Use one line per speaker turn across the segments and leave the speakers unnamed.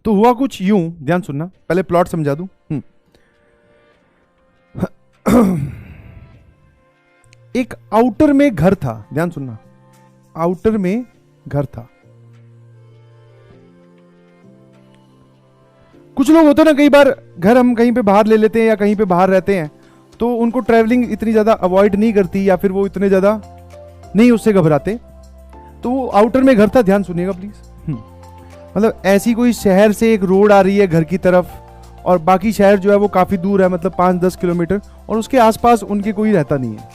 तो हुआ कुछ यूं, ध्यान सुनना, पहले प्लॉट समझा दूं। एक आउटर में घर था, ध्यान सुनना, आउटर में घर था। कुछ लोग होते हैं ना, कई बार घर हम कहीं पे बाहर ले लेते हैं या कहीं पे बाहर रहते हैं, तो उनको ट्रैवलिंग इतनी ज्यादा अवॉइड नहीं करती या फिर वो इतने ज्यादा नहीं उससे घबराते। तो वो आउटर में घर था, ध्यान सुनिएगा प्लीज। मतलब ऐसी कोई शहर से एक रोड आ रही है घर की तरफ, और बाकी शहर जो है वो काफी दूर है, मतलब 5-10 किलोमीटर, और उसके आसपास उनके कोई रहता नहीं है,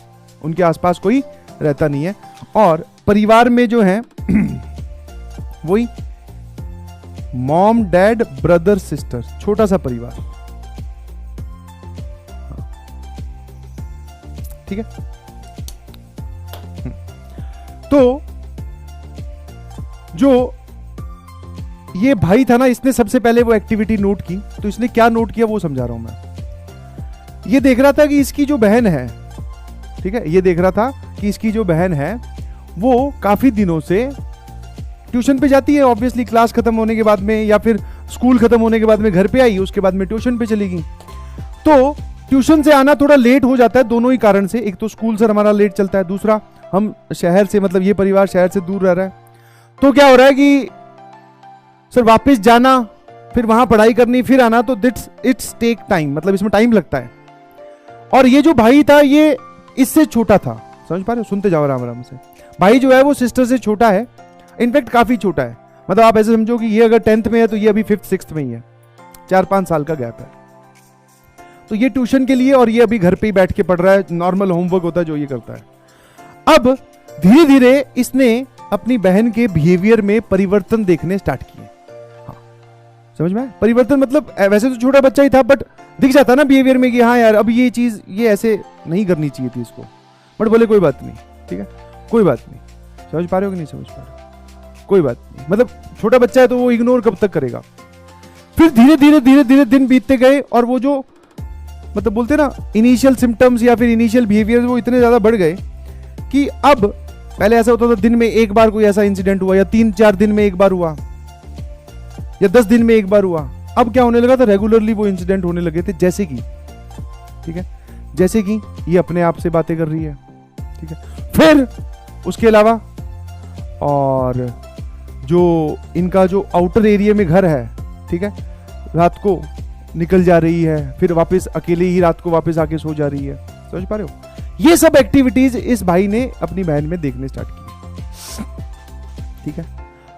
उनके आसपास कोई रहता नहीं है। और परिवार में जो है वही मॉम, डैड, ब्रदर, सिस्टर, छोटा सा परिवार, ठीक है। तो जो ये भाई था ना, इसने सबसे पहले वो एक्टिविटी नोट की। तो इसने क्या नोट किया वो समझा रहा हूं मैं। ये देख रहा था कि इसकी जो बहन है, ठीक है, ये देख रहा था कि इसकी जो बहन है वो काफी दिनों से ट्यूशन पे जाती है, ऑब्वियसली क्लास खत्म होने के बाद में या फिर स्कूल खत्म होने के बाद में घर पे आई, उसके बाद में ट्यूशन पे चली गई। तो ट्यूशन से आना थोड़ा लेट हो जाता है, दोनों ही कारण से। एक तो स्कूल से हमारा लेट चलता है, दूसरा हम शहर से, मतलब ये परिवार शहर से दूर रह रहा है। तो क्या हो रहा है कि सर वापस जाना, फिर वहां पढ़ाई करनी, फिर आना, तो इट्स टेक टाइम, मतलब इसमें टाइम लगता है। और ये जो भाई था ये इससे छोटा था, समझ पा रहे हो, सुनते जाओ आराम आराम से। भाई जो है वो सिस्टर से छोटा है, इनफैक्ट काफी छोटा है। मतलब आप ऐसे समझो कि ये अगर 10th में है तो ये अभी 5th-6th में ही है, 4-5 साल का गैप है। तो ये ट्यूशन के लिए और ये अभी घर पे ही बैठ के पढ़ रहा है, नॉर्मल होमवर्क होता है जो ये करता है। अब धीरे धीरे इसने अपनी बहन के बिहेवियर में परिवर्तन देखने स्टार्ट किए। हाँ, समझ में? परिवर्तन मतलब वैसे तो छोटा बच्चा ही था, बट दिख जाता ना बिहेवियर में कि हाँ यार अब ये चीज ये ऐसे नहीं करनी चाहिए थी इसको, बट बोले कोई बात नहीं, ठीक है, कोई बात नहीं। समझ पा रहे हो कि नहीं समझ पा रहे हो? कोई बात नहीं, मतलब छोटा बच्चा है तो वो इग्नोर कब तक करेगा। फिर धीरे धीरे धीरे धीरे दिन बीतते गए और वो जो मतलब बोलते ना इनिशियल सिम्टम्स या फिर इनिशियल बिहेवियर वो इतने ज्यादा बढ़ गए कि अब पहले ऐसा होता था दिन में एक बार कोई ऐसा इंसिडेंट हुआ, या 3-4 दिन में एक बार हुआ, या 10 दिन में एक बार हुआ। अब क्या होने लगा था, रेगुलरली वो इंसिडेंट होने लगे थे। जैसे कि, ठीक है, जैसे कि ये अपने आप से बातें कर रही है, ठीक है, फिर उसके अलावा और जो इनका जो आउटर एरिया में घर है, ठीक है, रात को निकल जा रही है, फिर वापस अकेले ही रात को वापस आके सो जा रही है। समझ पा रहे हो? ये सब एक्टिविटीज इस भाई ने अपनी बहन में देखने स्टार्ट की, ठीक है।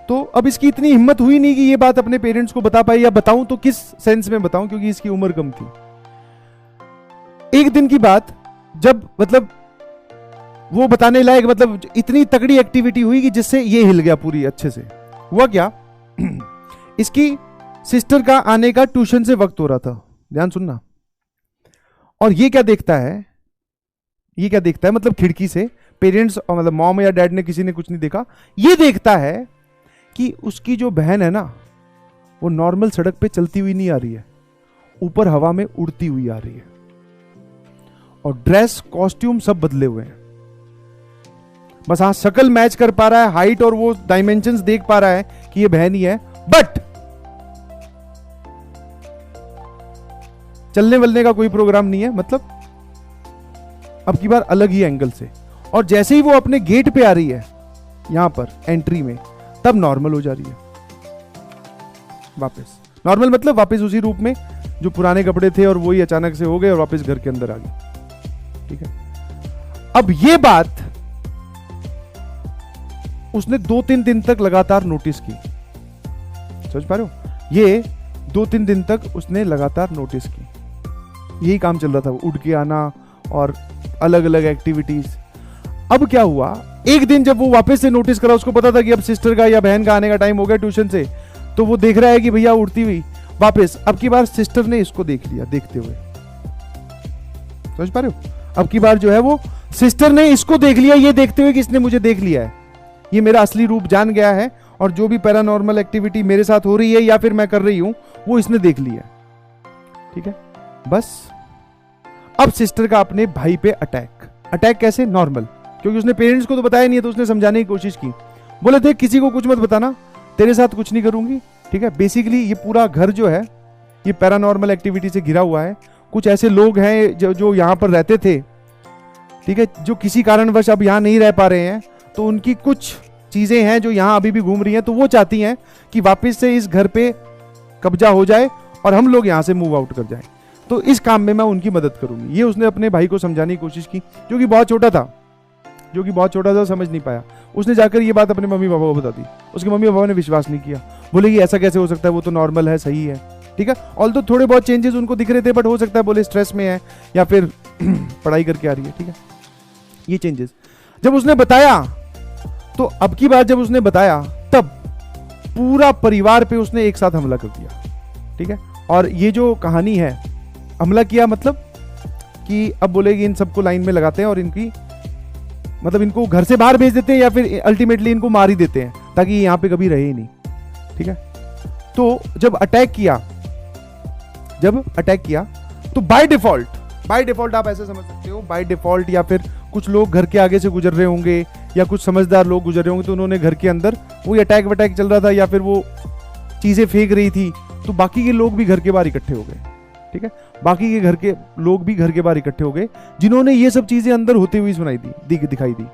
तो अब इसकी इतनी हिम्मत हुई नहीं कि ये बात अपने पेरेंट्स को बता पाए, या बताऊं तो किस सेंस में बताऊं, क्योंकि इसकी उम्र कम थी। एक दिन की बात, जब मतलब वो बताने लायक, मतलब इतनी तगड़ी एक्टिविटी हुई कि जिससे ये हिल गया पूरी अच्छे से। हुआ क्या, इसकी सिस्टर का आने का ट्यूशन से वक्त हो रहा था, ध्यान सुनना। और ये क्या देखता है, ये क्या देखता है, मतलब खिड़की से पेरेंट्स और मतलब मॉम या डैड ने किसी ने कुछ नहीं देखा, ये देखता है कि उसकी जो बहन है ना वो नॉर्मल सड़क पे चलती हुई नहीं आ रही है, ऊपर हवा में उड़ती हुई आ रही है, और ड्रेस कॉस्ट्यूम सब बदले हुए हैं। बस हाँ शक्ल मैच कर पा रहा है, हाइट और वो डायमेंशंस देख पा रहा है कि ये बहन ही है, बट चलने वलने का कोई प्रोग्राम नहीं है, मतलब अब की बार अलग ही एंगल से। और जैसे ही वो अपने गेट पे आ रही है, यहां पर एंट्री में, तब नॉर्मल हो जा रही है वापस। नॉर्मल मतलब वापस उसी रूप में जो पुराने कपड़े थे, और वही अचानक से हो गए और वापस घर के अंदर आ गई, ठीक है। अब ये बात उसने 2-3 दिन तक लगातार नोटिस की, समझ पा रहे हो? ये 2-3 दिन तक उसने लगातार नोटिस की, यही काम चल रहा था, उड़ के आना और अलग अलग एक्टिविटीज। अब क्या हुआ, एक दिन जब वो वापस से नोटिस करा, उसको पता था कि अब सिस्टर का या बहन का आने का टाइम हो गया ट्यूशन से, तो वो देख रहा है कि भैया उड़ती हुई वापस। अब की बार सिस्टर ने इसको देख लिया देखते हुए, समझ पा रहे हो? अब की बार जो है वो सिस्टर ने इसको देख लिया, ये देखते हुए कि इसने मुझे देख लिया है, ये मेरा असली रूप जान गया है, और जो भी पैरानॉर्मल एक्टिविटी मेरे साथ हो रही है या फिर मैं कर रही हूं वो इसने देख लिया, ठीक है। बस अब सिस्टर का अपने भाई पे अटैक कैसे, नॉर्मल, क्योंकि उसने पेरेंट्स को तो बताया नहीं है, तो उसने समझाने की कोशिश की। बोले देख किसी को कुछ मत बताना, तेरे साथ कुछ नहीं करूंगी, ठीक है। बेसिकली ये पूरा घर जो है ये पैरानॉर्मल एक्टिविटी से घिरा हुआ है। कुछ ऐसे लोग हैं जो यहाँ पर रहते थे, ठीक है, जो किसी कारणवश अब यहाँ नहीं रह पा रहे हैं, तो उनकी कुछ चीजें हैं जो यहाँ अभी भी घूम रही हैं, तो वो चाहती हैं कि वापस से इस घर पे कब्जा हो जाए और हम लोग यहाँ से मूव आउट कर जाएं। तो इस काम में मैं उनकी मदद करूंगी। ये उसने अपने भाई को समझाने की कोशिश की, जो कि बहुत छोटा था, समझ नहीं पाया। उसने जाकर ये बात अपने मम्मी पापा को बता दी। उसके मम्मी पापा ने विश्वास नहीं किया, बोले कि ऐसा कैसे हो सकता है, वो तो नॉर्मल है, सही है, ठीक है। ऑल तो थोड़े बहुत चेंजेस उनको दिख रहे थे, बट हो सकता है बोले स्ट्रेस में है या फिर पढ़ाई करके आ रही है, ठीक है। ये चेंजेस जब उसने बताया, तो अब की बात जब उसने बताया, तब पूरा परिवार पे उसने एक साथ हमला कर दिया, ठीक है। और ये जो कहानी है, हमला किया मतलब कि अब बोलेगी इन सबको लाइन में लगाते हैं और इनकी मतलब इनको घर से बाहर भेज देते हैं या फिर अल्टीमेटली इनको मार ही देते हैं ताकि ये यहाँ पे कभी रहे ही नहीं, ठीक है। तो जब अटैक किया तो बाय डिफॉल्ट आप ऐसे समझ सकते हो, बाय डिफॉल्ट या फिर कुछ लोग घर के आगे से गुजर रहे होंगे या कुछ समझदार लोग गुजर रहे होंगे, तो उन्होंने घर के अंदर वो अटैक वटैक चल रहा था या फिर वो चीजें फेंक रही थी, तो बाकी के लोग भी घर के बाहर इकट्ठे हो गए, ठीक है। बाकी के घर के लोग भी घर के बाहर इकट्ठे हो गए, जिन्होंने ये सब चीजें अंदर होती हुई दिखाई दी।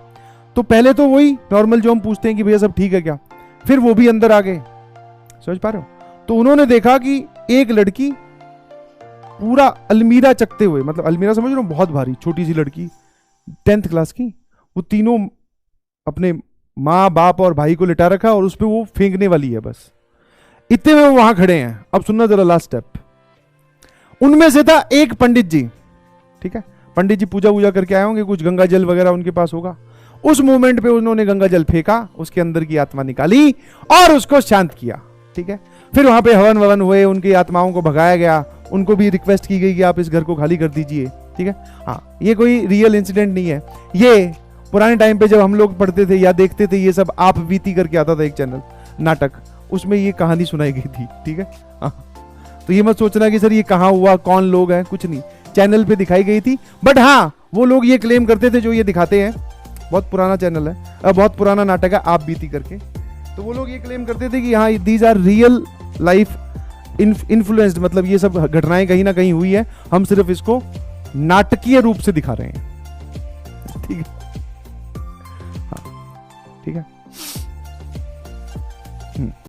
तो पहले तो वही नॉर्मल जो हम पूछते हैं कि भैया सब ठीक है क्या, फिर वो भी अंदर आ गए, समझ पा रहे हो। तो उन्होंने देखा कि एक लड़की पूरा अलमीरा चकते हुए, मतलब अलमीरा समझ रहे हो, बहुत भारी छोटी सी लड़की 10th क्लास की, वो तीनों अपने माँ बाप और भाई को लिटा रखा और उस पर वो फेंकने वाली है, बस इतने में वो वहां खड़े हैं। अब सुनना जरा लास्ट स्टेप। उनमें से था एक पंडित जी, ठीक है। पंडित जी पूजा वूजा करके आए होंगे, कुछ गंगा जल वगैरह उनके पास होगा। उस मोमेंट पे उन्होंने गंगा जल फेंका, उसके अंदर की आत्मा निकाली और उसको शांत किया, ठीक है। फिर वहां पे हवन ववन हुए, उनकी आत्माओं को भगाया गया, उनको भी रिक्वेस्ट की गई कि आप इस घर को खाली कर दीजिए, ठीक है। हाँ, ये कोई रियल इंसिडेंट नहीं है, ये पुराने टाइम पे जब हम लोग पढ़ते थे या देखते थे, ये सब आप बीती करके आता था एक चैनल नाटक, उसमें ये कहानी सुनाई गई थी, ठीक है। हाँ, तो ये मत सोचना कि सर ये कहाँ हुआ, कौन लोग हैं, कुछ नहीं, चैनल पे दिखाई गई थी। बट हाँ, वो लोग ये क्लेम करते थे जो ये दिखाते हैं, बहुत पुराना चैनल है, बहुत पुराना नाटक है आप बीती करके, तो वो लोग ये क्लेम करते थे कि हाँ these are real life influenced, मतलब ये सब घटनाएं कहीं ना कहीं हुई है, हम सिर्फ इसको नाटकीय रूप से दिखा रहे हैं, ठीक है। हाँ, ठीक है।